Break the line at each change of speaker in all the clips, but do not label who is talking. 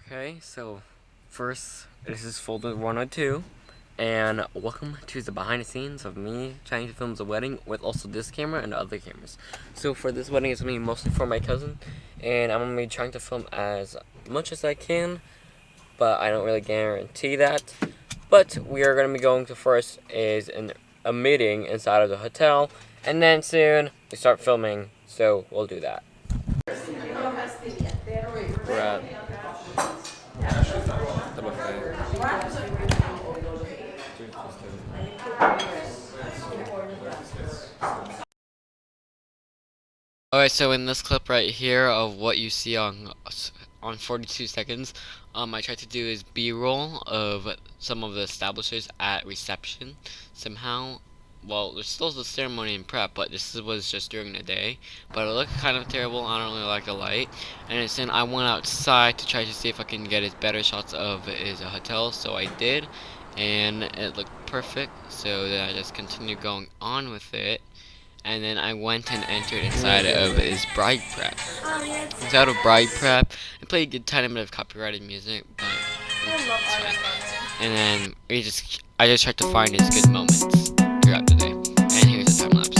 Okay, so first, this is folder 102, and welcome to the behind the scenes of me trying to film the wedding with also this camera and other cameras. So for this wedding, it's going to be mostly for my cousin, and I'm going to be trying to film as much as I can, but I don't really guarantee that. But we are going to be going to first is a meeting inside of the hotel, and then soon we start filming, so we'll do that. We're at the buffet. Alright, so in this clip right here of what you see on 42 seconds, I tried to do is B-roll of some of the establishers at reception. Somehow, well, there's still the ceremony and prep, but this was just during the day. But it looked kind of terrible. I don't really like the light. And then I went outside to try to see if I can get as better shots of his hotel. So I did, and it looked perfect. So then I just continued going on with it. And then I went and entered inside of his bride prep. Inside of bride prep, I played a good tiny bit of copyrighted music, but it's fine. And then I just tried to find his good moments throughout the day. And here's a time lapse.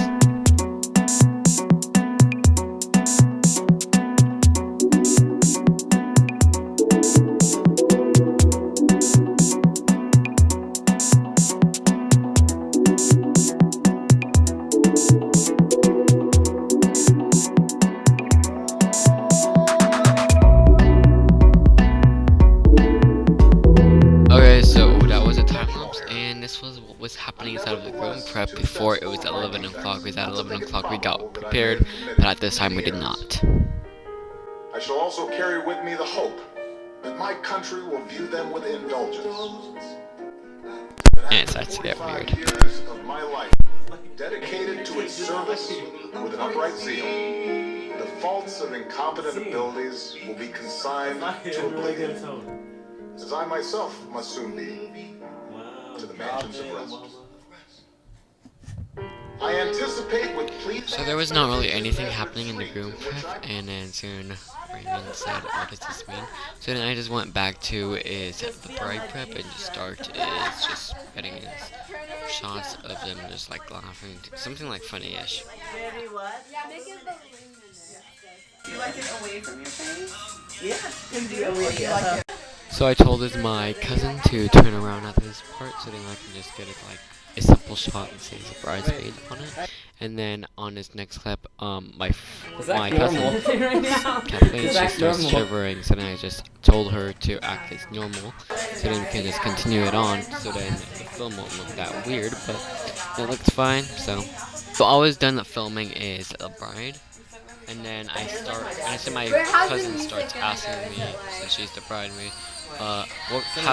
What was happening inside of the groom prep before it was 11 o'clock. Because at 11 o'clock we got prepared, but at this time we did not.
I shall also carry with me the hope that my country will view them with indulgence.
And it starts to get weird.
Years of my life dedicated to its service with an upright zeal. The faults of incompetent abilities will be consigned to oblivion, as I myself must soon be, to the mansions of rest. I anticipate with pleasure.
So there was not really anything happening in the groom prep, and then soon Reagan said, "What does this mean?" So then I just went back to the bride prep and just just getting shots of them just like laughing, something like funny-ish.
Do you like it away from your face? Yeah. Do you away?
So I told my cousin to turn around at this part so then I can just get it like a simple shot and say the bridesmaid on it. And then on this next clip, my cousin Kathleen, she starts shivering, so then I just told her to act as normal so then we can just continue it on so then the film won't look that weird, but it looks fine. So all I was done filming is the bride. And then my cousin starts asking me, since she's the bridesmaid, how does it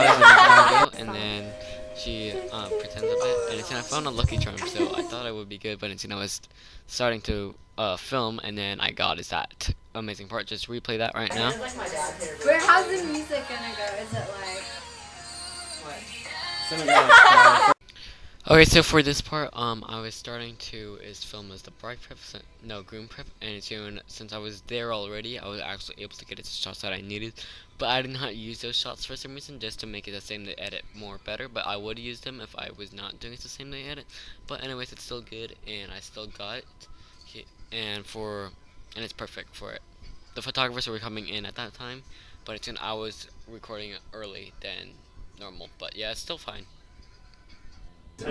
go? And then she pretends a bit, and then I found a Lucky Charm, so I thought it would be good, but I was starting to film, and then I got that amazing part. Just replay that right now.
Where how's the music gonna go? Is it like?
Okay, so for this part, I was starting to film as the bride prep, groom prep, and soon, since I was there already, I was actually able to get the shots that I needed, but I did not use those shots for some reason, just to make it the same day edit more better, but I would use them if I was not doing it the same day edit, but anyways, it's still good, and I still got it, and it's perfect for it. The photographers were coming in at that time, but I was recording it early than normal, but yeah, it's still fine. So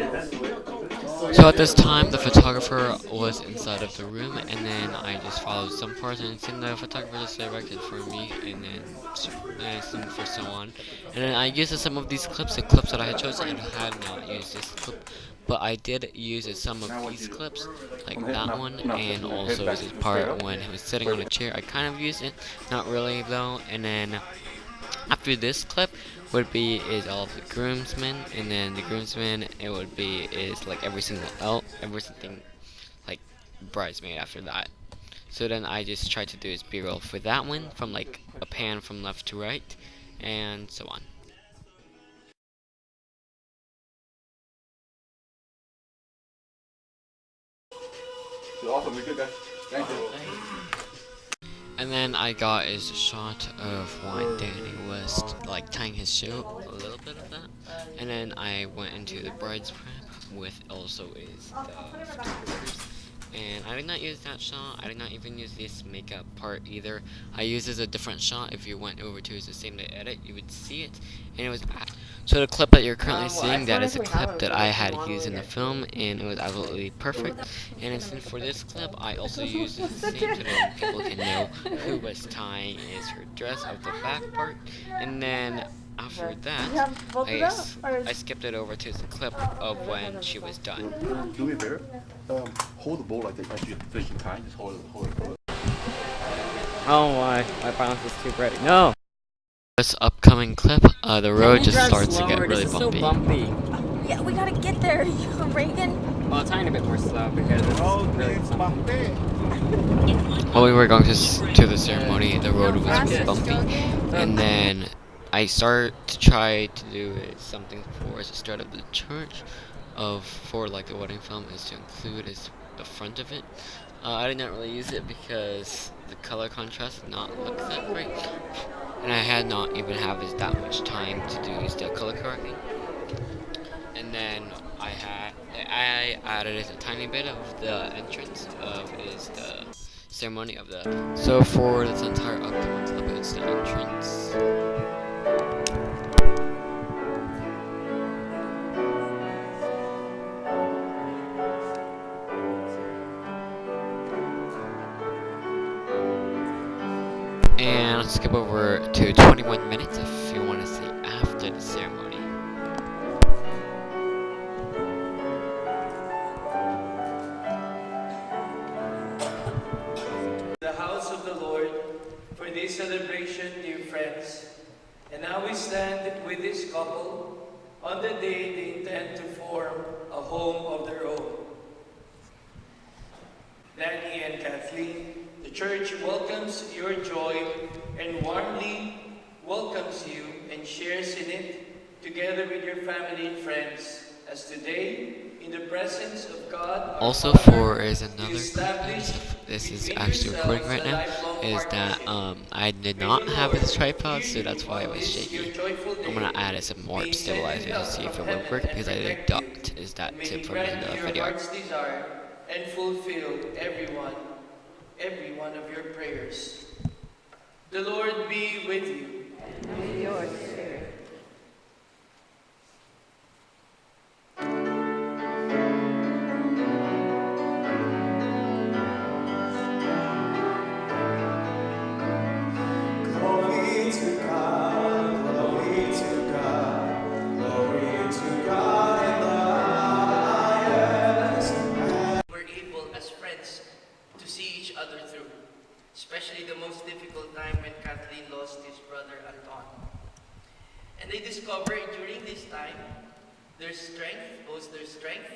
at this time, the photographer was inside of the room, and then I just followed some parts, and the photographer just directed for me, and then some for so on. And then I used some of these clips, the clips that I had chosen, and I had not used this clip, but I did use some of these clips, like that one, and also this part when he was sitting on a chair. I kind of used it, not really though. And then after this clip is all of the groomsmen, and then the groomsmen is like everything like bridesmaid after that. So then I just tried to do his B-roll for that one, from like a pan from left to right, and so on.
Awesome, we good guys. Thank you.
And then I got a shot of what Danny was just like tying his shoe, a little bit of that, and then I went into the bride's prep with also is the photographer's. And I did not use that shot. I did not even use this makeup part either. I used as a different shot. If you went over to the same day edit, you would see it, and it was. So the clip that you're currently seeing, that is a clip that I had used in the film, and it was absolutely perfect. And then for this clip, I also used the same so that people can know who was tying is her dress of the back part. And then after that, I skipped it over to the clip of when she was done.
Do me a favor. Hold the bowl like this. As you finish the time, just hold it.
Oh my balance is too bright. No! This upcoming clip, the road just starts to get really bumpy.
Yeah, we gotta get there, Reagan.
Well, a tiny bit more slow because it's really bumpy. While we were going to the ceremony, the road was really bumpy, and then I started to try to do something for the start of the church, for like the wedding film, is to include is the front of it. I did not really use it because the color contrast did not look that great, and I had not even have that much time to do the color correcting. And then I added a tiny bit of the entrance of the ceremony of the. So for this entire upcoming clip, it's the entrance. And let's skip over to 21 minutes if you want to see after the ceremony.
The house of the Lord for this celebration, dear friends. And now we stand with this couple on the day they intend to form a home of their own. Danny and Kathleen, the church welcomes your joy and warmly welcomes you and shares in it together with your family and friends, as today, in the presence of God.
Also, for is another clip, this is actually recording right now, is that I did not have this tripod, so that's why it was shaky. I'm gonna add some more stabilizer to see if it would work, because I did duct is that tip from the video.
And fulfill every one of your prayers. The Lord be with you.
And with your spirit.
Glory to God, glory to God, glory to God in the highest. We're able as friends to see each other through, especially the most difficult time when Kathleen lost his brother Anton. And they discover during this time both their strength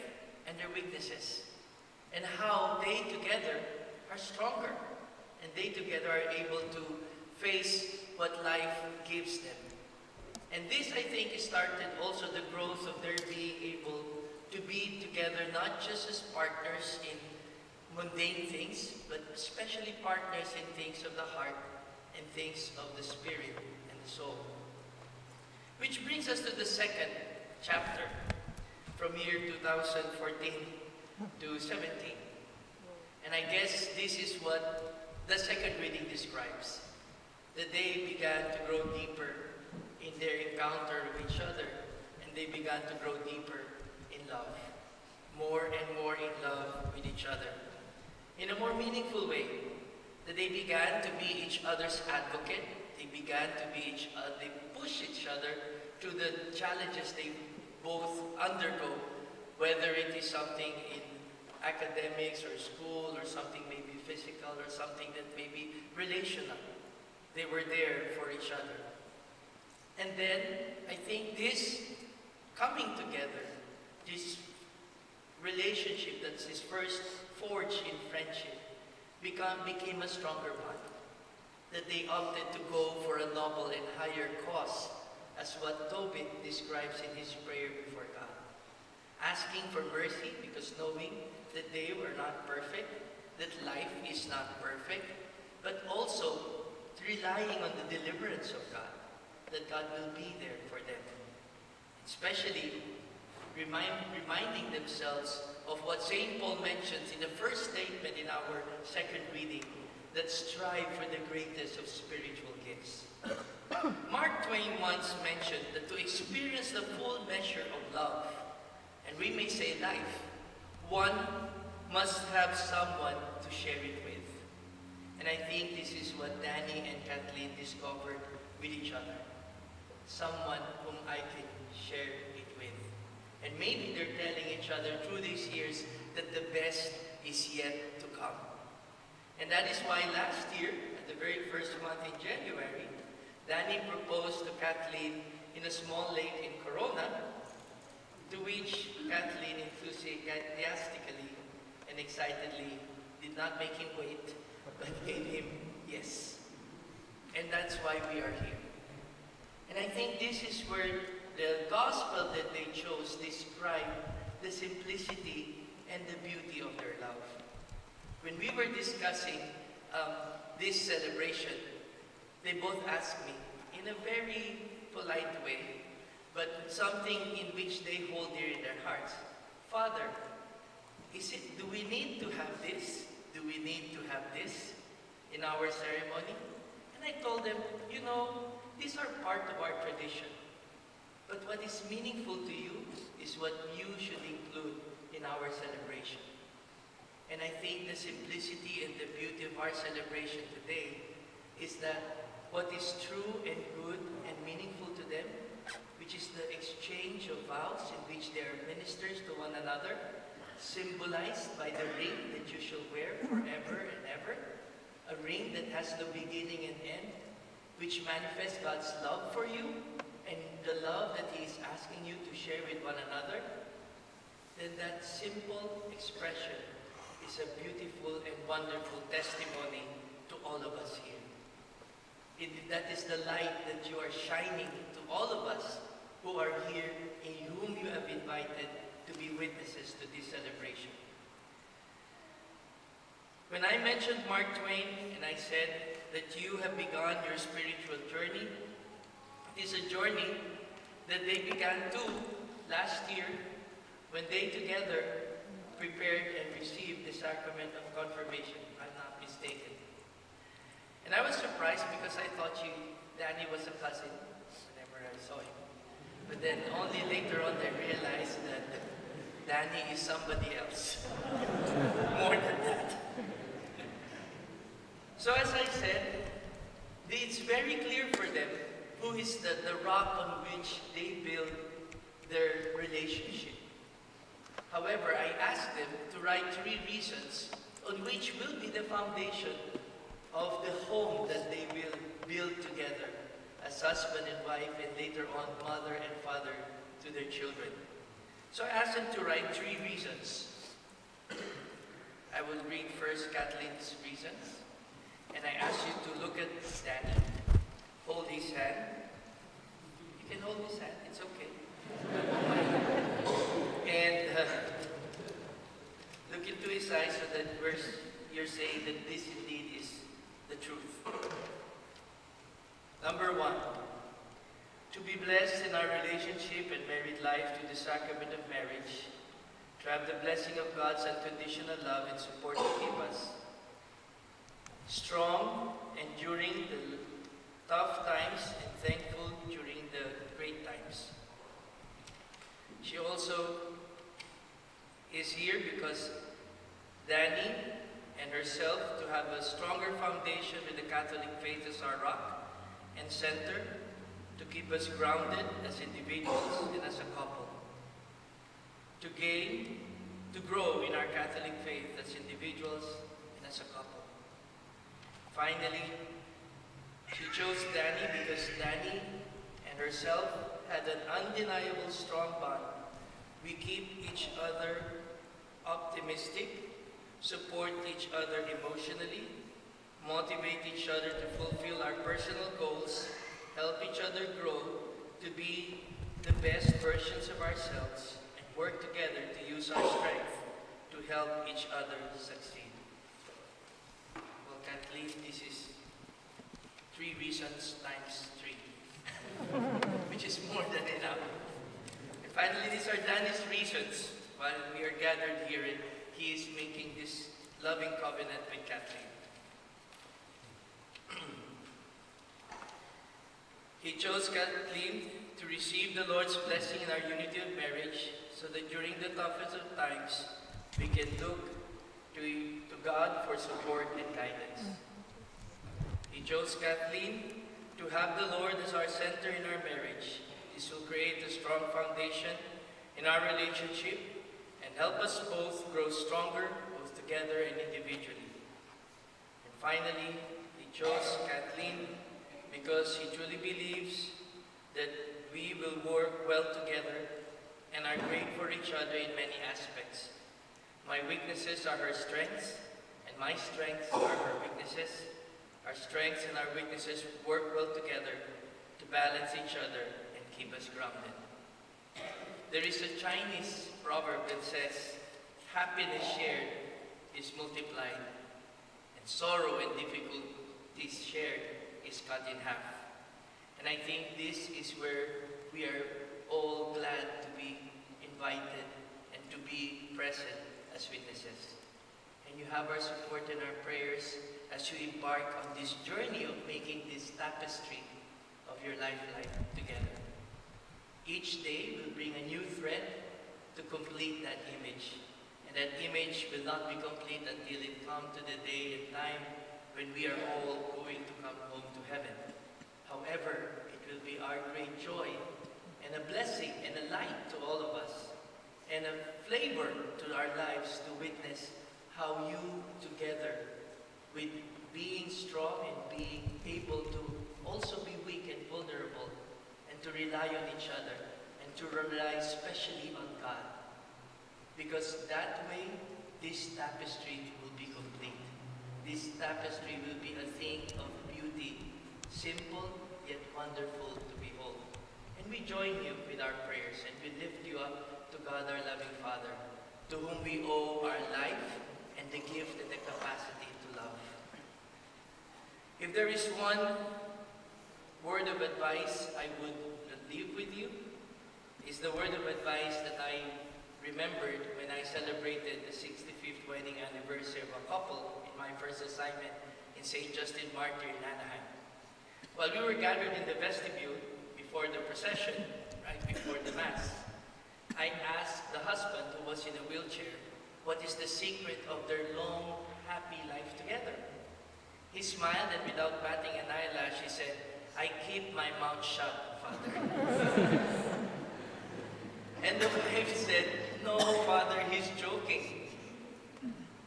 and their weaknesses, and how they together are stronger, and they together are able to face what life gives them. And this, I think, started also the growth of their being able to be together, not just as partners in mundane things, but especially partners in things of the heart and things of the spirit and the soul. Which brings us to the second chapter from year 2014 to 17. And I guess this is what the second reading describes. That they began to grow deeper in their encounter with each other, and they began to grow deeper in love. More and more in love with each other. In a more meaningful way, that they began to be each other's advocate. They began to be they push each other to the challenges they both undergo, whether it is something in academics or school, or something maybe physical, or something that may be relational. They were there for each other. And then, I think this coming together, this relationship that is first forged in friendship, became a stronger bond. That they opted to go for a noble and higher cause, as what Tobit describes in his prayer before God. Asking for mercy because knowing that they were not perfect, that life is not perfect, but also relying on the deliverance of God. that God will be there for them. Especially reminding themselves of what St. Paul mentions in the first statement in our second reading, that strive for the greatest of spiritual gifts. Mark Twain once mentioned that to experience the full measure of love, and we may say life, one must have someone to share it with. And I think this is what Danny and Kathleen discovered with each other. Someone whom I can share it with. And maybe they're telling each other through these years that the best is yet to come. And that is why last year, at the very first month in January, Danny proposed to Kathleen in a small lake in Corona, to which Kathleen enthusiastically and excitedly did not make him wait, but gave him yes. And that's why we are here. And I think this is where the gospel that they chose described the simplicity and the beauty of their love. When we were discussing this celebration, they both asked me in a very polite way, but something in which they hold dear in their hearts. Father, do we need to have this? Do we need to have this in our ceremony? And I told them, you know, these are part of our tradition. But what is meaningful to you is what you should include in our celebration. And I think the simplicity and the beauty of our celebration today is that what is true and good and meaningful to them, which is the exchange of vows in which they are ministers to one another, symbolized by the ring that you shall wear forever and ever, a ring that has no beginning and end, which manifests God's love for you and the love that He is asking you to share with one another, then that simple expression is a beautiful and wonderful testimony to all of us here. That is the light that you are shining to all of us who are here and whom you have invited to be witnesses to this celebration. When I mentioned Mark Twain and I said that you have begun your spiritual journey, it is a journey that they began too last year when they together prepared and received the sacrament of confirmation, if I'm not mistaken. And I was surprised because I thought Danny was a cousin whenever I saw him. But then only later on I realized that Danny is somebody else. More than that. So as I said, it's very clear for them who is the rock on which they build their relationship. However, I asked them to write 3 reasons on which will be the foundation of the home that they will build together as husband and wife, and later on mother and father to their children. So I asked them to write 3 reasons. I will read first Kathleen's reasons, and I ask you to look at Danny, hold his hand. You can hold his hand, it's okay. And look into his eyes so that you're saying that this indeed is the truth. Number 1, to be blessed in our relationship and married life through the sacrament of marriage, to have the blessing of God's unconditional love and support to keep us strong and during the tough times and thankful during the great times. She also is here because Danny and herself to have a stronger foundation with the Catholic faith as our rock and center to keep us grounded as individuals and as a couple. To grow in our Catholic faith as individuals and as a couple. Finally, she chose Danny because Danny and herself had an undeniable strong bond. We keep each other optimistic, support each other emotionally, motivate each other to fulfill our personal goals, help each other grow to be the best versions of ourselves, and work together to use our strength to help each other succeed. Well, Kathleen, this is 3 reasons times 3. these are Danny's reasons why we are gathered here and he is making this loving covenant with Kathleen. He chose Kathleen to receive the Lord's blessing in our unity of marriage so that during the toughest of times, we can look to God for support and guidance. He chose Kathleen to have the Lord as our center in our marriage. This will create a strong foundation in our relationship and help us both grow stronger, both together and individually. And finally, he chose Kathleen because he truly believes that we will work well together and are great for each other in many aspects. My weaknesses are her strengths, and my strengths are her weaknesses. Our strengths and our weaknesses work well together to balance each other and keep us grounded. There is a Chinese proverb that says, happiness shared is multiplied, and sorrow and difficulties shared is cut in half. And I think this is where we are all glad to be invited and to be present as witnesses. And you have our support and our prayers as you embark on this journey of making this tapestry of your life together. Each day will bring a new thread to complete that image. And that image will not be complete until it comes to the day and time when we are all going to come home to heaven. However, it will be our great joy and a blessing and a light to all of us and a flavor to our lives to witness how you together, with being strong and being able to also be weak and vulnerable and to rely on each other and to rely especially on God. Because that way, this tapestry will be complete. This tapestry will be a thing of beauty, simple yet wonderful to behold. And we join you with our prayers and we lift you up to God our loving Father, to whom we owe our life and the gift and the capacity to love. If there is one word of advice I would leave with you, is the word of advice that I remembered when I celebrated the 65th wedding anniversary of a couple in my first assignment in St. Justin Martyr in Anaheim. While we were gathered in the vestibule before the procession, right before the Mass, I asked the husband, who was in a wheelchair, what is the secret of their long, happy life together? He smiled and without batting an eyelash, he said, I keep my mouth shut, Father. And the wife said, no, Father, he's joking.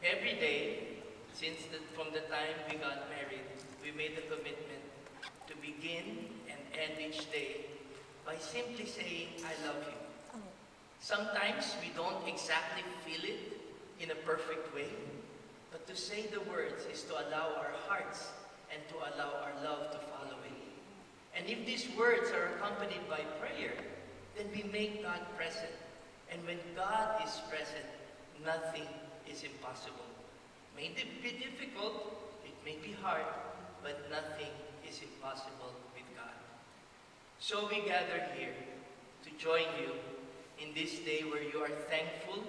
Every day, from the time we got married, we made a commitment to begin and end each day by simply saying, I love you. Sometimes we don't exactly feel it in a perfect way, but to say the words is to allow our hearts and to allow our love to follow it. And if these words are accompanied by prayer, then we make God present. And when God is present, nothing is impossible. It may be difficult, it may be hard, but nothing is impossible with God. So we gather here to join you in this day where you are thankful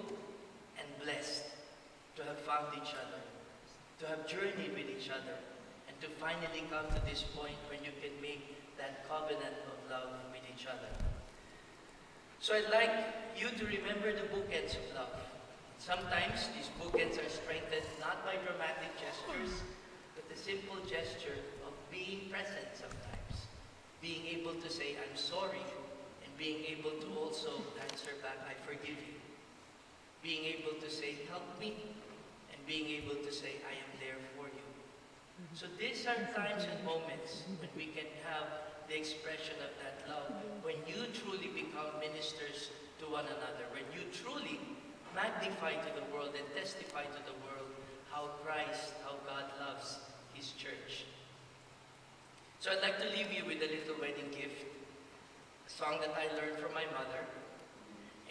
and blessed to have found each other, to have journeyed with each other, and to finally come to this point when you can make that covenant of love with each other. So I'd like you to remember the bookends of love. Sometimes these bookends are strengthened not by dramatic gestures, but the simple gesture of being present sometimes. Being able to say, I'm sorry, and being able to also answer back, I forgive you. Being able to say, help me, and being able to say, I am there for you. So these are times and moments when we can have the expression of that love, when you truly become ministers to one another, when you truly magnify to the world and testify to the world how Christ, how God loves His church. So I'd like to leave you with a little wedding gift, a song that I learned from my mother,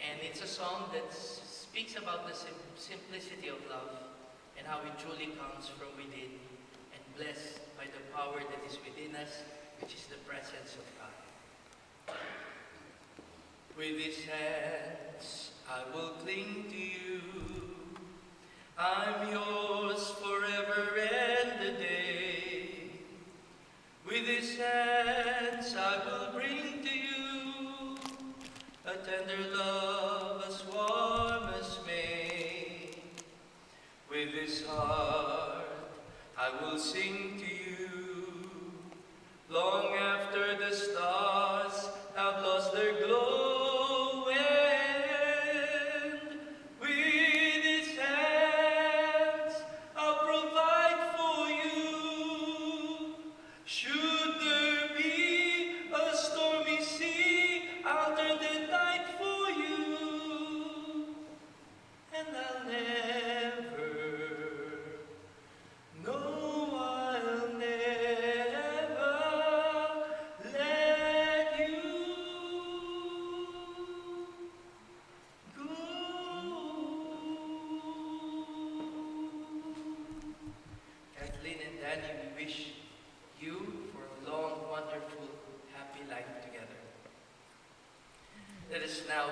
and it's a song that speaks about the simplicity of love and how it truly comes from within and blessed by the power that is within us, which is the presence of God. With His hands I will cling to you. I'm yours forever and a day. With these hands I will bring to you a tender love as warm as May. With this heart I will sing to you long after the stars have lost their glow. And with these hands I'll provide for you. Should there be a stormy sea, I'll turn the tide for you. And I'll never, no, I'll never let you go. Kathleen and Danny, we wish you for a long, wonderful, happy life together. Let us now,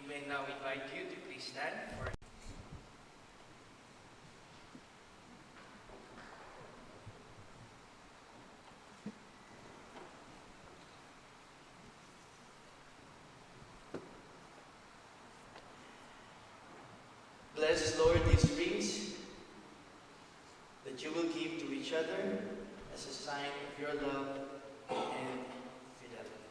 may now invite you to please stand for bless, Lord, these rings that you will give to each other as a sign of your love and fidelity.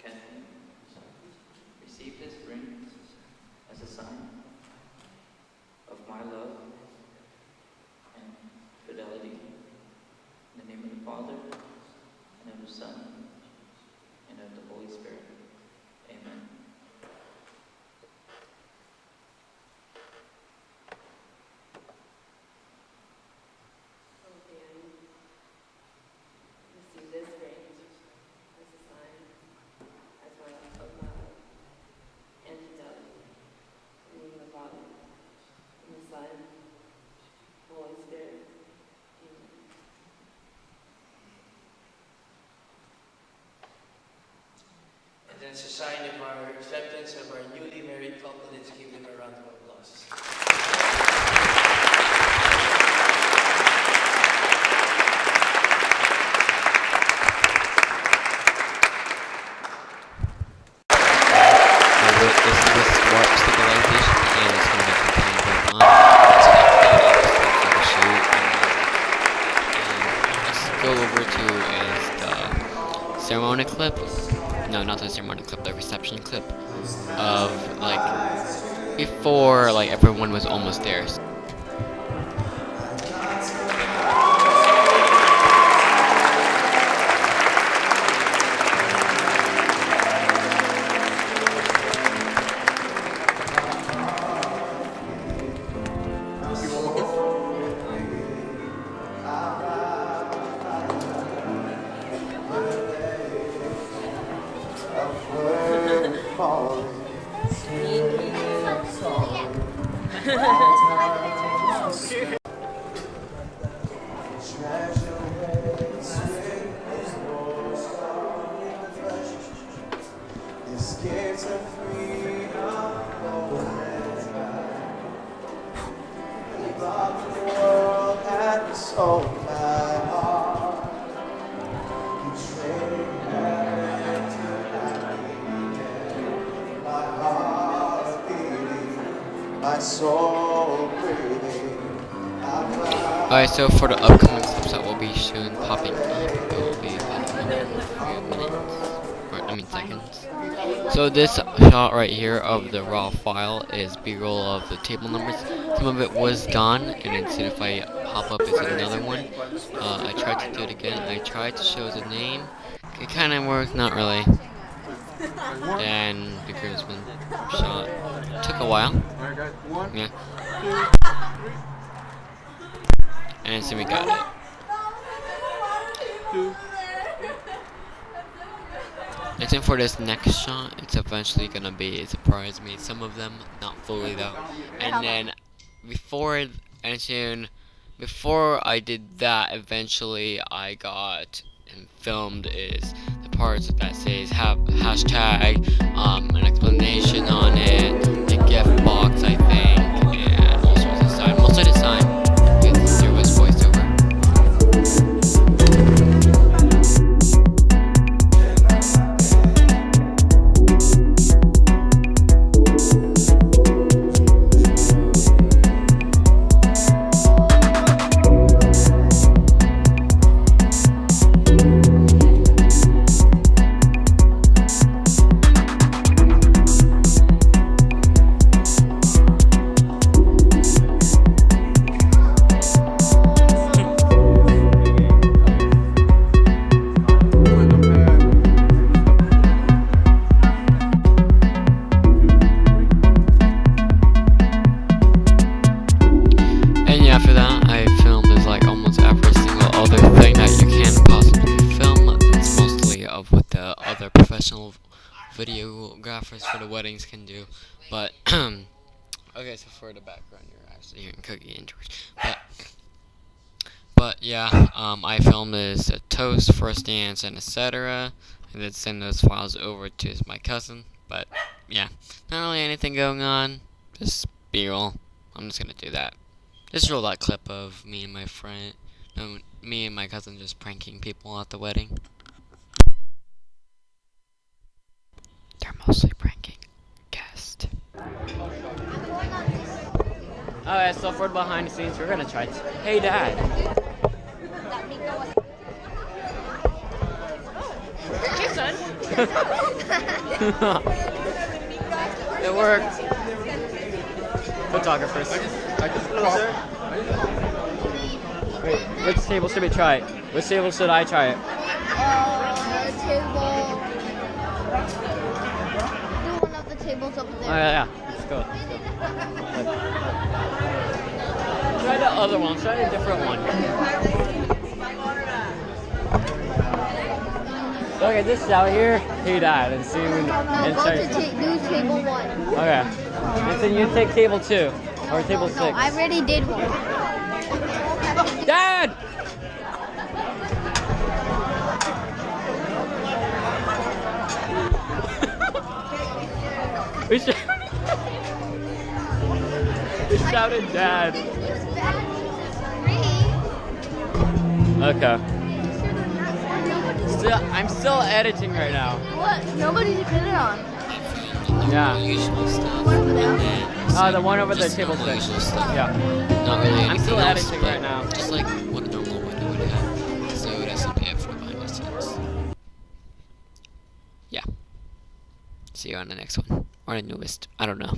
Kathleen, receive this ring as a sign of my love and fidelity. In the name of the Father, and of the Son, and of the Holy Spirit. Amen.
Receive this ring as a sign of my love and fidelity. In the name of the Father, and the Son, and the Holy Spirit. Amen.
And as a sign of our acceptance of our newly married couple, let's give them a round of applause.
This is with warp stabilization, and it's going to be continuing going on. So for the shoot, and let's go over to is the ceremony clip. No, not the ceremony clip, the reception clip of like before like everyone was almost there. Alright, so for the upcoming clips that will be soon popping up, it will be about in a few minutes, or I mean seconds. So this shot right here of the raw file is B-roll of the table numbers. Some of it was gone, and instead if I pop up, it's another one. I tried to do it again. I tried to show the name. It kind of worked, not really. Then the groomsman shot took a while. Yeah. And so we got it. I think for this next shot, it's eventually gonna be a surprise me. Some of them, not fully though. And then before I did that, eventually I got and filmed is the parts that says have hashtag, an explanation on it, the gift box I think, and all sorts of sign. Most of the time, there was voiceover. After that, I filmed is like almost every single other thing that you can possibly film. It's mostly of what the other professional videographers for the weddings can do. But okay, so for the background, you're actually hearing Cookie and George. But yeah, I filmed this a toast, first dance, and etc. And then send those files over to my cousin. But yeah, not really anything going on. Just B-roll. I'm just gonna do that. Just roll that clip of me and my cousin just pranking people at the wedding. They're mostly pranking guests. Alright, so for behind the scenes, we're gonna try. Hey, Dad. Hey, son. It worked. Photographers. Closer. Wait, which table should we try? Which table should I try it?
Table. Do one of the tables up there.
Oh yeah. Let's go. Try the other one. Try a different one. Okay, this out here. Hey, Dad, and see when.
No, go to do table 1.
Okay. And then you take table 2 or table 6.
No, I already did one.
Dad! we shouted Dad. Okay. I'm still editing right now.
What? Nobody's put it on.
Yeah. Usual stuff.
One
The one over there, table 6. Yeah. Not really anything I'm still else, editing right now. Just like what a normal wedding would have. So that's not it for the behind the scenes. Yeah. See you on the next one. Or the newest. I don't know.